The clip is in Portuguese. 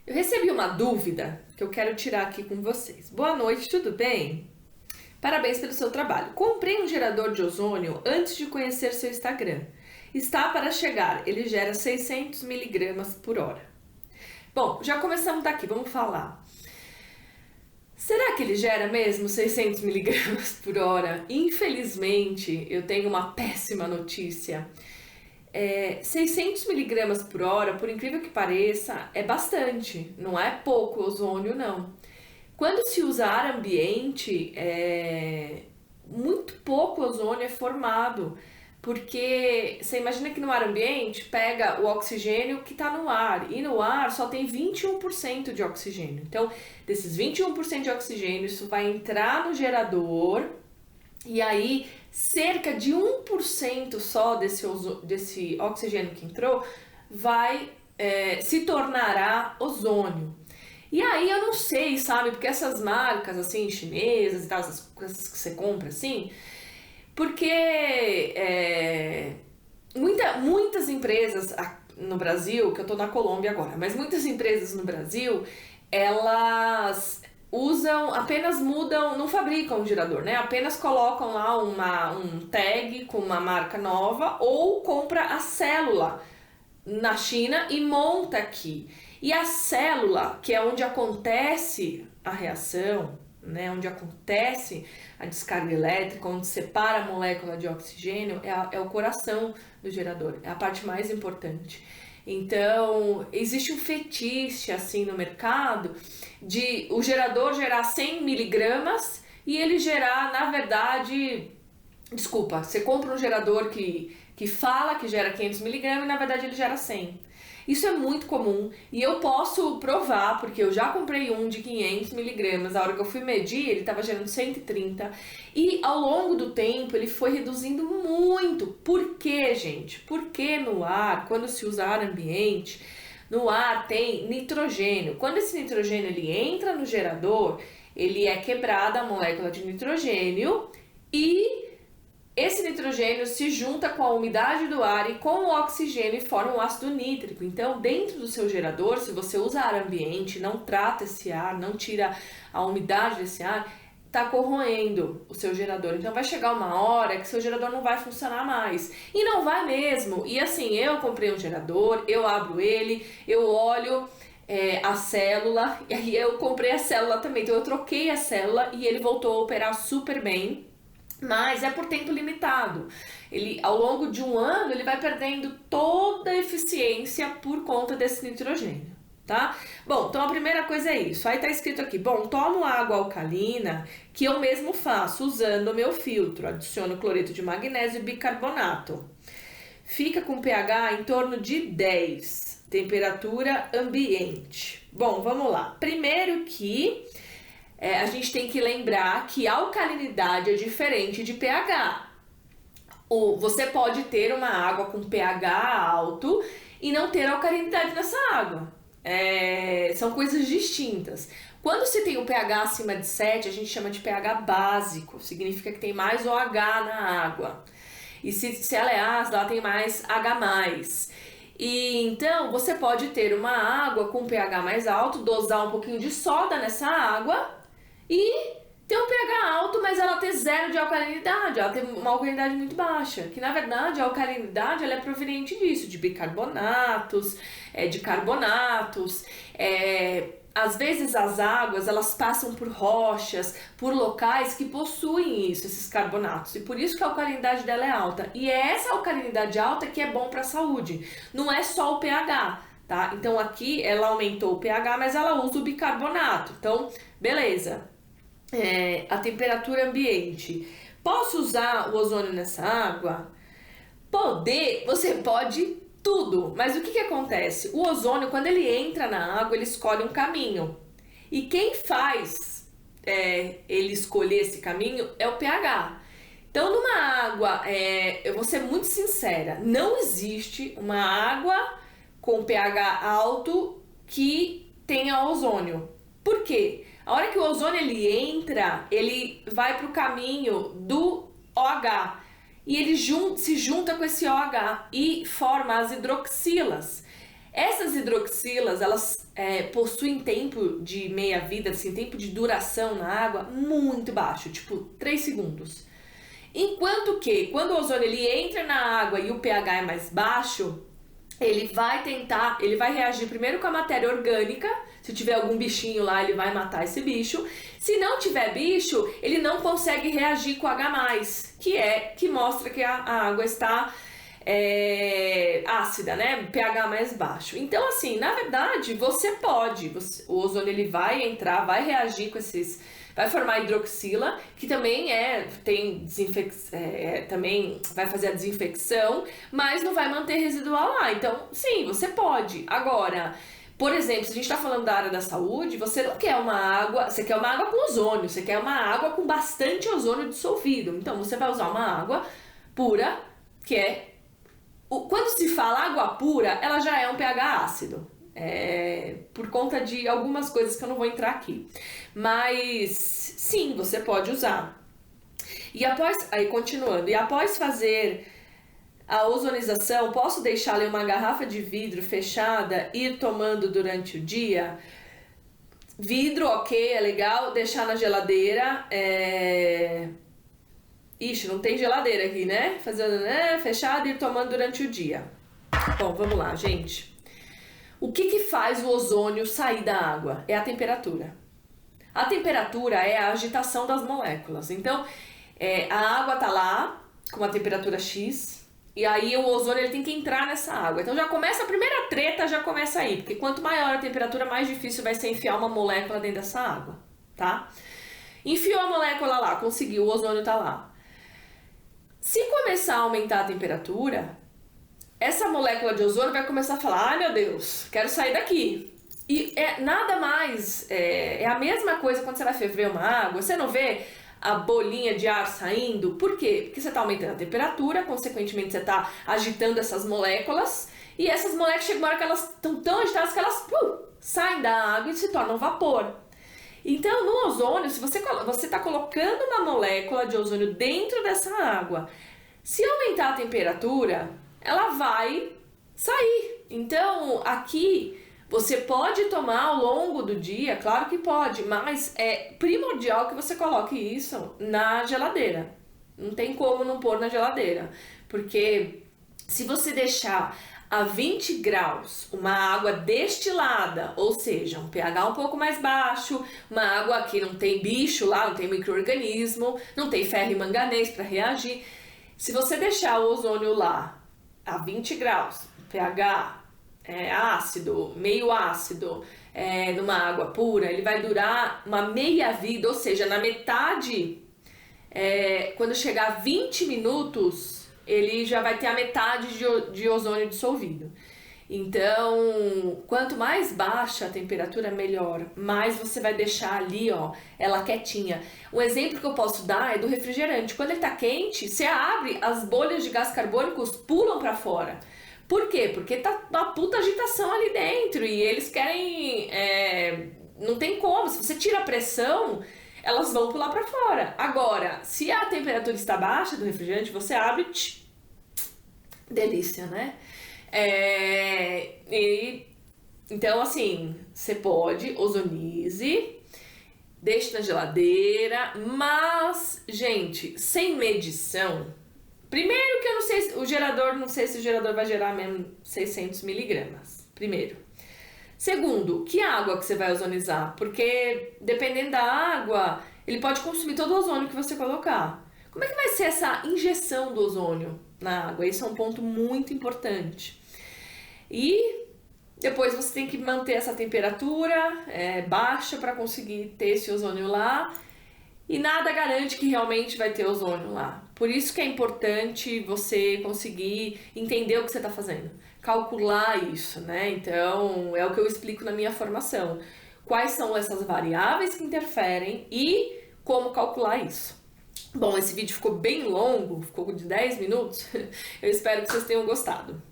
Eu recebi uma dúvida que eu quero tirar aqui com vocês. Boa noite, tudo bem? Parabéns pelo seu trabalho. Comprei um gerador de ozônio antes de conhecer seu Instagram. Está para chegar, ele gera 600 miligramas por hora. Bom, já começamos daqui, vamos falar. Será que ele gera mesmo 600 miligramas por hora? Infelizmente, eu tenho uma péssima notícia. 600 miligramas por hora, por incrível que pareça, é bastante, não é pouco ozônio, não. Quando se usa ar ambiente, muito pouco ozônio é formado, porque você imagina que no ar ambiente pega o oxigênio que está no ar, e no ar só tem 21% de oxigênio. Então, desses 21% de oxigênio, isso vai entrar no gerador, e aí cerca de 1% só desse oxigênio que entrou se tornará ozônio. E aí eu não sei, sabe, porque essas marcas assim chinesas e tal, essas coisas que você compra assim, porque muitas empresas no Brasil, que eu tô na Colômbia agora, mas muitas empresas no Brasil, elas apenas mudam, não fabricam um gerador, né? Apenas colocam lá um tag com uma marca nova ou compra a célula na China e monta aqui. E a célula, que é onde acontece a reação, né? Onde acontece a descarga elétrica, onde separa a molécula de oxigênio, é o coração do gerador, é a parte mais importante. Então, existe um fetiche assim no mercado de o gerador gerar 100 miligramas e ele gerar, na verdade, desculpa, você compra um gerador que fala que gera 500 miligramas e na verdade ele gera 100. Isso é muito comum e eu posso provar, porque eu já comprei um de 500 miligramas, a hora que eu fui medir ele estava gerando 130 e ao longo do tempo ele foi reduzindo muito. Por quê, gente? Porque no ar, quando se usa ar ambiente, no ar tem nitrogênio. Quando esse nitrogênio ele entra no gerador, ele é quebrada a molécula de nitrogênio e esse nitrogênio se junta com a umidade do ar e com o oxigênio e forma um ácido nítrico. Então, dentro do seu gerador, se você usa ar ambiente, não trata esse ar, não tira a umidade desse ar, está corroendo o seu gerador. Então, vai chegar uma hora que seu gerador não vai funcionar mais. E não vai mesmo. E assim, eu comprei um gerador, eu abro ele, eu olho a célula, e aí eu comprei a célula também. Então, eu troquei a célula e ele voltou a operar super bem. Mas é por tempo limitado. Ele, ao longo de um ano, ele vai perdendo toda a eficiência por conta desse nitrogênio, tá? Bom, então a primeira coisa é isso. Aí tá escrito aqui, bom, tomo água alcalina, que eu mesmo faço usando o meu filtro. Adiciono cloreto de magnésio e bicarbonato. Fica com pH em torno de 10, temperatura ambiente. Bom, vamos lá. Primeiro que a gente tem que lembrar que alcalinidade é diferente de pH. Você pode ter uma água com pH alto e não ter alcalinidade nessa água. São coisas distintas. Quando se tem o pH acima de 7, a gente chama de pH básico. Significa que tem mais OH na água. E se ela é ácida, ela tem mais H+. E então você pode ter uma água com pH mais alto, dosar um pouquinho de soda nessa água e ter um pH alto, mas ela ter zero de alcalinidade, ela ter uma alcalinidade muito baixa, que na verdade a alcalinidade ela é proveniente disso, de bicarbonatos, de carbonatos, às vezes as águas elas passam por rochas, por locais que possuem isso, esses carbonatos, e por isso que a alcalinidade dela é alta, e é essa alcalinidade alta que é bom para a saúde, não é só o pH, tá? Então aqui ela aumentou o pH, mas ela usa o bicarbonato, então beleza. A temperatura ambiente. Posso usar o ozônio nessa água? Você pode tudo, mas o que acontece? O ozônio, quando ele entra na água, ele escolhe um caminho. E quem faz ele escolher esse caminho é o pH. Então, numa água, eu vou ser muito sincera, não existe uma água com pH alto que tenha ozônio. Por quê? A hora que o ozônio ele entra, ele vai para o caminho do OH e ele se junta com esse OH e forma as hidroxilas. Essas hidroxilas, elas possuem tempo de meia-vida, assim, tempo de duração na água muito baixo, tipo 3 segundos. Enquanto que, quando o ozônio ele entra na água e o pH é mais baixo, ele vai reagir primeiro com a matéria orgânica. Se tiver algum bichinho lá, ele vai matar esse bicho. Se não tiver bicho, ele não consegue reagir com H+, que mostra que a água está ácida, né? pH mais baixo. Então, assim, na verdade, você pode. O ozônio ele vai entrar, vai reagir com esses... Vai formar hidroxila, que também também vai fazer a desinfecção, mas não vai manter residual lá. Então, sim, você pode. Agora, por exemplo, se a gente está falando da área da saúde, você não quer uma água, você quer uma água com ozônio, você quer uma água com bastante ozônio dissolvido. Então, você vai usar uma água pura, que é... Quando se fala água pura, ela já é um pH ácido. Por conta de algumas coisas que eu não vou entrar aqui. Mas sim, você pode usar. Continuando, após fazer a ozonização, posso deixá-la em uma garrafa de vidro fechada e ir tomando durante o dia? Vidro, ok, é legal. Deixar na geladeira. Ixi, não tem geladeira aqui, né? Fazendo fechado e ir tomando durante o dia. Bom, vamos lá, gente. O que faz o ozônio sair da água? É a temperatura. A temperatura é a agitação das moléculas. Então, a água tá lá com uma temperatura X e aí o ozônio ele tem que entrar nessa água. Então já começa a primeira treta, já começa aí, porque quanto maior a temperatura, mais difícil vai ser enfiar uma molécula dentro dessa água, tá? Enfiou a molécula lá, conseguiu, o ozônio tá lá. Se começar a aumentar a temperatura, essa molécula de ozônio vai começar a falar: ai meu Deus, quero sair daqui. E nada mais, é a mesma coisa quando você vai ferver uma água, você não vê a bolinha de ar saindo? Por quê? Porque você está aumentando a temperatura, consequentemente você está agitando essas moléculas, e essas moléculas chegam uma hora que elas estão tão agitadas que elas saem da água e se tornam vapor. Então, no ozônio, se você está colocando uma molécula de ozônio dentro dessa água, se aumentar a temperatura, ela vai sair. Então, aqui você pode tomar ao longo do dia, claro que pode, mas é primordial que você coloque isso na geladeira. Não tem como não pôr na geladeira, porque se você deixar a 20 graus uma água destilada, ou seja, um pH um pouco mais baixo, uma água que não tem bicho lá, não tem micro-organismo, não tem ferro e manganês para reagir, se você deixar o ozônio lá a 20 graus, pH ácido, meio ácido, numa água pura, ele vai durar uma meia vida, ou seja, na metade, quando chegar a 20 minutos, ele já vai ter a metade de ozônio dissolvido. Então, quanto mais baixa a temperatura, melhor. Mais você vai deixar ali, ó, ela quietinha. Um exemplo que eu posso dar é do refrigerante. Quando ele tá quente, você abre, as bolhas de gás carbônicos pulam para fora. Por quê? Porque tá uma puta agitação ali dentro e eles querem... não tem como. Se você tira a pressão, elas vão pular para fora. Agora, se a temperatura está baixa do refrigerante, você abre... delícia, né? Então, assim, você pode, ozonize, deixe na geladeira, mas, gente, sem medição, primeiro que eu não sei, não sei se o gerador vai gerar mesmo 600 miligramas, primeiro. Segundo, que água que você vai ozonizar? Porque, dependendo da água, ele pode consumir todo o ozônio que você colocar. Como é que vai ser essa injeção do ozônio na água? Esse é um ponto muito importante. E depois você tem que manter essa temperatura baixa para conseguir ter esse ozônio lá. E nada garante que realmente vai ter ozônio lá. Por isso que é importante você conseguir entender o que você está fazendo. Calcular isso, né? Então, é o que eu explico na minha formação. Quais são essas variáveis que interferem e como calcular isso. Bom, esse vídeo ficou bem longo, ficou de 10 minutos. Eu espero que vocês tenham gostado.